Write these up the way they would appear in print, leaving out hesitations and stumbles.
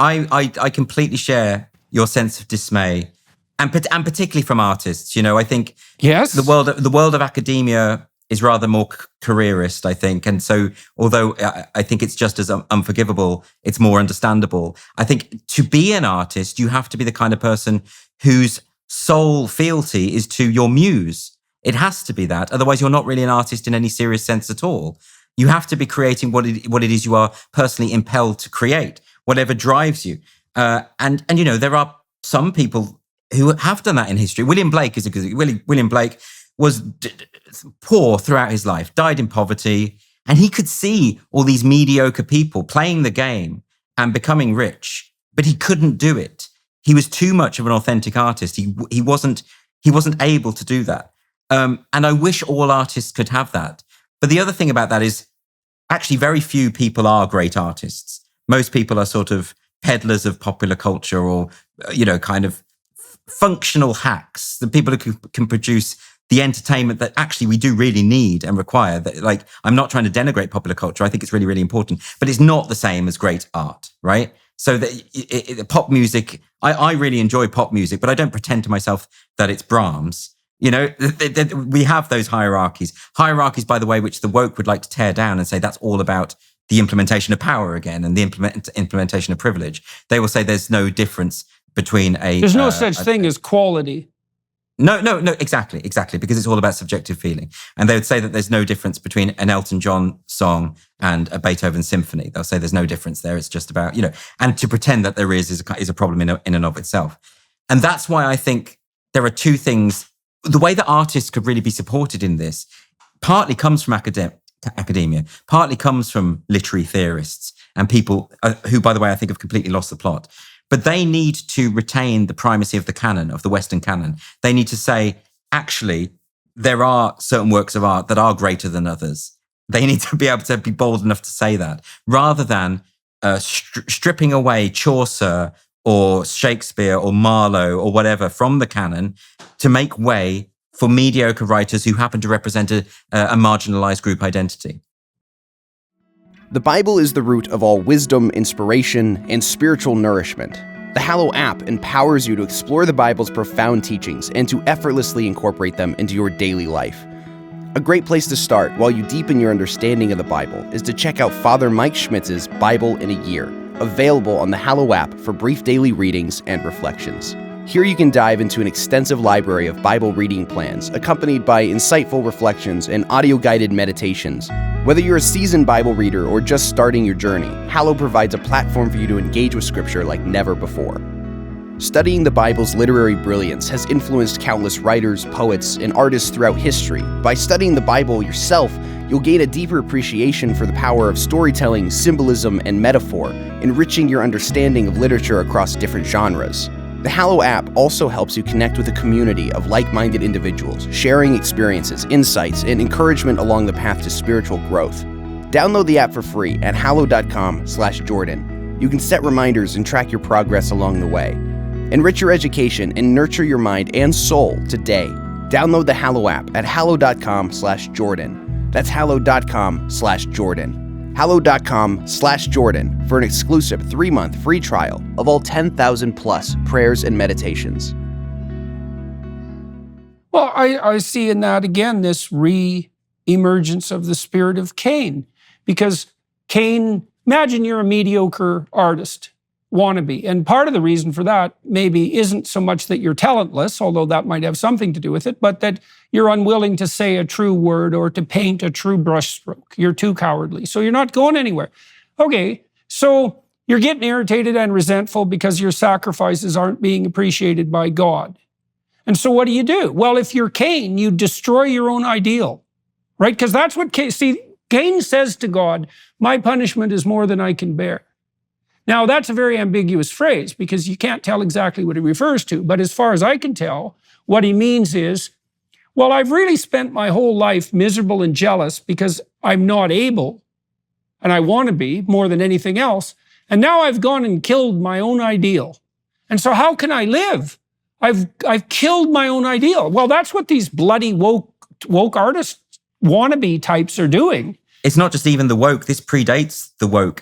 I completely share your sense of dismay, and particularly from artists. I think yes, the world of academia is rather more careerist, I think. And so, although I think it's just as unforgivable, it's more understandable. I think to be an artist, you have to be the kind of person whose sole fealty is to your muse. It has to be that. Otherwise, you're not really an artist in any serious sense at all. You have to be creating what it is you are personally impelled to create, whatever drives you. And there are some people who have done that in history. William Blake is a good. William Blake was poor throughout his life, died in poverty, and he could see all these mediocre people playing the game and becoming rich, but he couldn't do it. He was too much of an authentic artist. He wasn't able to do that. And I wish all artists could have that. But the other thing about that is actually very few people are great artists. Most people are sort of peddlers of popular culture or, kind of functional hacks, the people who can produce the entertainment that actually we do really need and require. That, like, I'm not trying to denigrate popular culture. I think it's really, really important, but it's not the same as great art, right? So the pop music, I really enjoy pop music, but I don't pretend to myself that it's Brahms. We have those hierarchies, by the way, which the woke would like to tear down and say that's all about the implementation of power again and the implementation of privilege. They will say there's no difference between There's no such thing as quality. No, exactly, because it's all about subjective feeling. And they would say that there's no difference between an Elton John song and a Beethoven symphony. They'll say there's no difference there. It's just about, and to pretend that there is a problem in and of itself. And that's why I think there are two things. The way that artists could really be supported in this partly comes from academia, partly comes from literary theorists and people who, by the way, I think have completely lost the plot. But they need to retain the primacy of the canon, of the Western canon. They need to say, actually, there are certain works of art that are greater than others. They need to be able to be bold enough to say that, rather than stripping away Chaucer or Shakespeare or Marlowe or whatever from the canon to make way for mediocre writers who happen to represent a marginalized group identity. The Bible is the root of all wisdom, inspiration, and spiritual nourishment. The Hallow app empowers you to explore the Bible's profound teachings and to effortlessly incorporate them into your daily life. A great place to start while you deepen your understanding of the Bible is to check out Father Mike Schmitz's Bible in a Year, available on the Hallow app for brief daily readings and reflections. Here you can dive into an extensive library of Bible reading plans, accompanied by insightful reflections and audio-guided meditations. Whether you're a seasoned Bible reader or just starting your journey, Hallow provides a platform for you to engage with Scripture like never before. Studying the Bible's literary brilliance has influenced countless writers, poets, and artists throughout history. By studying the Bible yourself, you'll gain a deeper appreciation for the power of storytelling, symbolism, and metaphor, enriching your understanding of literature across different genres. The Hallow app also helps you connect with a community of like-minded individuals, sharing experiences, insights, and encouragement along the path to spiritual growth. Download the app for free at hallow.com/Jordan. You can set reminders and track your progress along the way. Enrich your education and nurture your mind and soul today. Download the Hallow app at hallow.com/Jordan. That's hallow.com/Jordan. hallow.com/Jordan for an exclusive 3-month free trial of all 10,000 plus prayers and meditations. Well, I see in that, again, this re-emergence of the spirit of Cain. Because Cain, imagine you're a mediocre artist, wannabe. And part of the reason for that maybe isn't so much that you're talentless, although that might have something to do with it, but that you're unwilling to say a true word or to paint a true brushstroke. You're too cowardly, so you're not going anywhere. Okay, so you're getting irritated and resentful because your sacrifices aren't being appreciated by God. And so what do? Well, if you're Cain, you destroy your own ideal, right? Because that's what Cain says to God, my punishment is more than I can bear. Now, that's a very ambiguous phrase because you can't tell exactly what he refers to. But as far as I can tell, what he means is, well, I've really spent my whole life miserable and jealous because I'm not able, and I want to be more than anything else. And now I've gone and killed my own ideal. And so how can I live? I've killed my own ideal. Well, that's what these bloody woke artists, wannabe types are doing. it's not just even the woke. This predates the woke.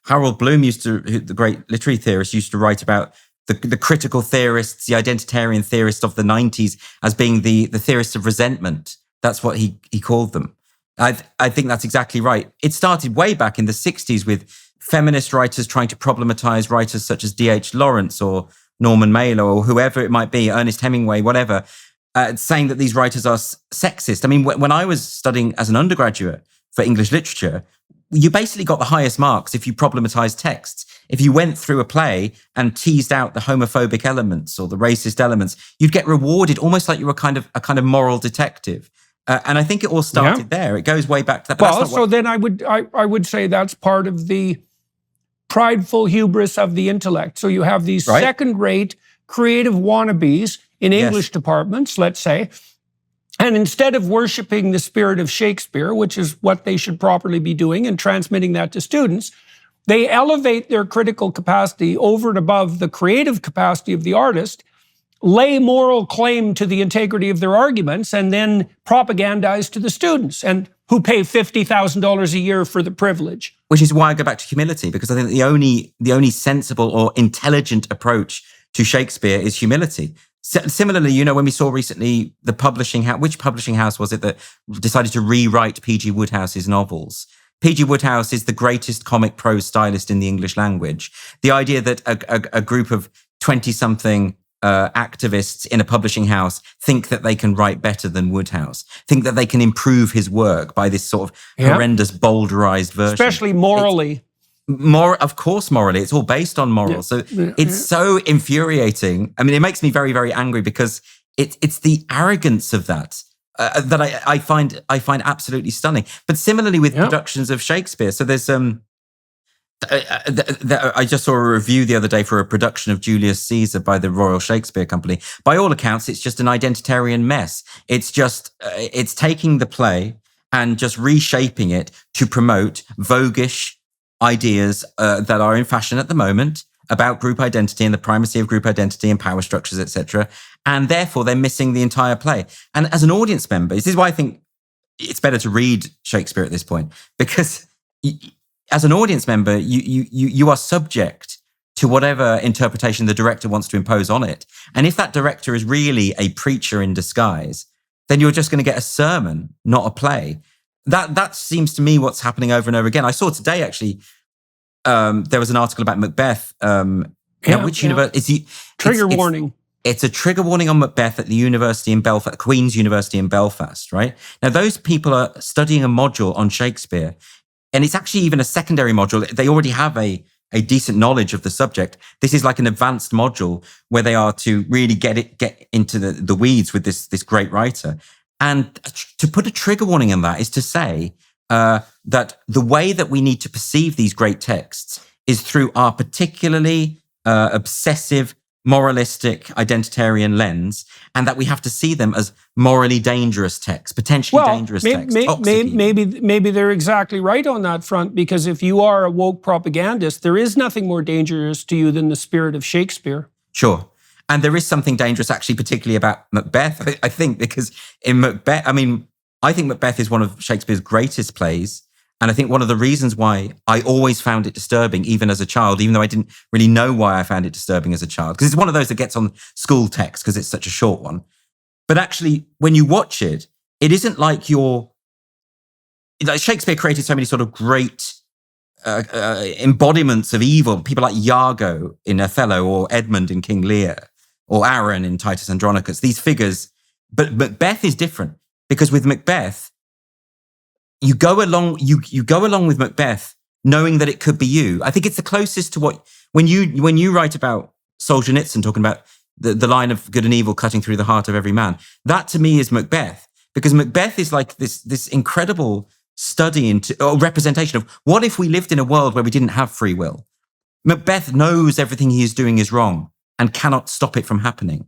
Harold Bloom the great literary theorist, used to write about the critical theorists, the identitarian theorists of the 90s as being the theorists of resentment. That's what he called them. I think that's exactly right. It started way back in the 60s with feminist writers trying to problematize writers such as D.H. Lawrence or Norman Mailer or whoever it might be, Ernest Hemingway, whatever, saying that these writers are sexist. I mean, when I was studying as an undergraduate for English literature, you basically got the highest marks if you problematized texts. If you went through a play and teased out the homophobic elements or the racist elements, you'd get rewarded almost like you were a kind of moral detective. And I think it all started there. It goes way back to that. Well, so then I would say that's part of the prideful hubris of the intellect. So you have these second-rate creative wannabes in English departments, let's say, and instead of worshiping the spirit of Shakespeare, which is what they should properly be doing and transmitting that to students, they elevate their critical capacity over and above the creative capacity of the artist, lay moral claim to the integrity of their arguments, and then propagandize to the students, and who pay $50,000 a year for the privilege. Which is why I go back to humility, because I think the only sensible or intelligent approach to Shakespeare is humility. Similarly, when we saw recently the publishing house, which publishing house was it that decided to rewrite P.G. Wodehouse's novels? P.G. Wodehouse is the greatest comic prose stylist in the English language. The idea that a group of 20-something activists in a publishing house think that they can write better than Wodehouse, think that they can improve his work by this sort of horrendous, bowdlerized version. Especially morally. Of course, morally. It's all based on morals. So it's so infuriating. I mean, it makes me very, very angry because it's the arrogance of that that I find absolutely stunning. But similarly with productions of Shakespeare. So there's I just saw a review the other day for a production of Julius Caesar by the Royal Shakespeare Company. By all accounts, it's just an identitarian mess. It's just it's taking the play and just reshaping it to promote voguish ideas that are in fashion at the moment about group identity and the primacy of group identity and power structures, etc. And therefore, they're missing the entire play. And as an audience member, this is why I think it's better to read Shakespeare at this point, because as an audience member, you are subject to whatever interpretation the director wants to impose on it. And if that director is really a preacher in disguise, then you're just going to get a sermon, not a play. That seems to me what's happening over and over again. I saw today, actually, there was an article about Macbeth. Which university? Trigger warning. It's a trigger warning on Macbeth at the University in Belfast, Queen's University in Belfast, right? Now, those people are studying a module on Shakespeare, and it's actually even a secondary module. They already have a decent knowledge of the subject. This is like an advanced module where they are to really get into the weeds with this great writer. And to put a trigger warning on that is to say that the way that we need to perceive these great texts is through our particularly obsessive, moralistic, identitarian lens, and that we have to see them as morally dangerous texts, potentially dangerous texts. Maybe they're exactly right on that front, because if you are a woke propagandist, there is nothing more dangerous to you than the spirit of Shakespeare. Sure. And there is something dangerous, actually, particularly about Macbeth, I think, because in Macbeth, I think Macbeth is one of Shakespeare's greatest plays. And I think one of the reasons why I always found it disturbing, even as a child, even though I didn't really know why I found it disturbing as a child, because it's one of those that gets on school text because it's such a short one. But actually, when you watch it, it isn't like Shakespeare created so many sort of great embodiments of evil, people like Iago in Othello or Edmund in King Lear or Aaron in Titus Andronicus, these figures. But Macbeth is different, because with Macbeth, you go along with Macbeth knowing that it could be you. I think it's the closest to what, when you write about Solzhenitsyn talking about the line of good and evil cutting through the heart of every man, that to me is Macbeth, because Macbeth is like this incredible study into, or representation of, what if we lived in a world where we didn't have free will? Macbeth knows everything he is doing is wrong and cannot stop it from happening.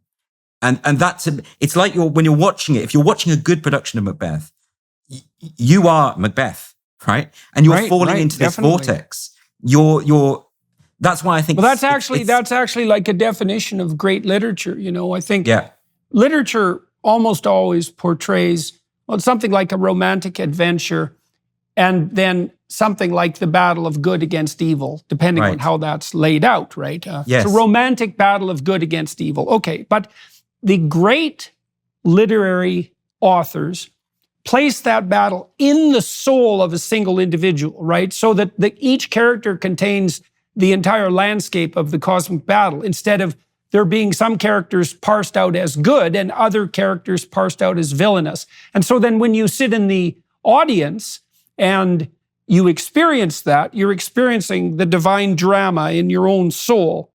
And that's, it's like when you're watching it, if you're watching a good production of Macbeth, you are Macbeth, right? And you're falling into this vortex. That's why I think. Well, that's actually like a definition of great literature. I think literature almost always portrays something like a romantic adventure and then something like the battle of good against evil, depending on Right. how that's laid out, right? Yes. It's a romantic battle of good against evil. Okay, but the great literary authors place that battle in the soul of a single individual, right? So that each character contains the entire landscape of the cosmic battle, instead of there being some characters parsed out as good and other characters parsed out as villainous. And so then when you sit in the audience and you experience that, you're experiencing the divine drama in your own soul.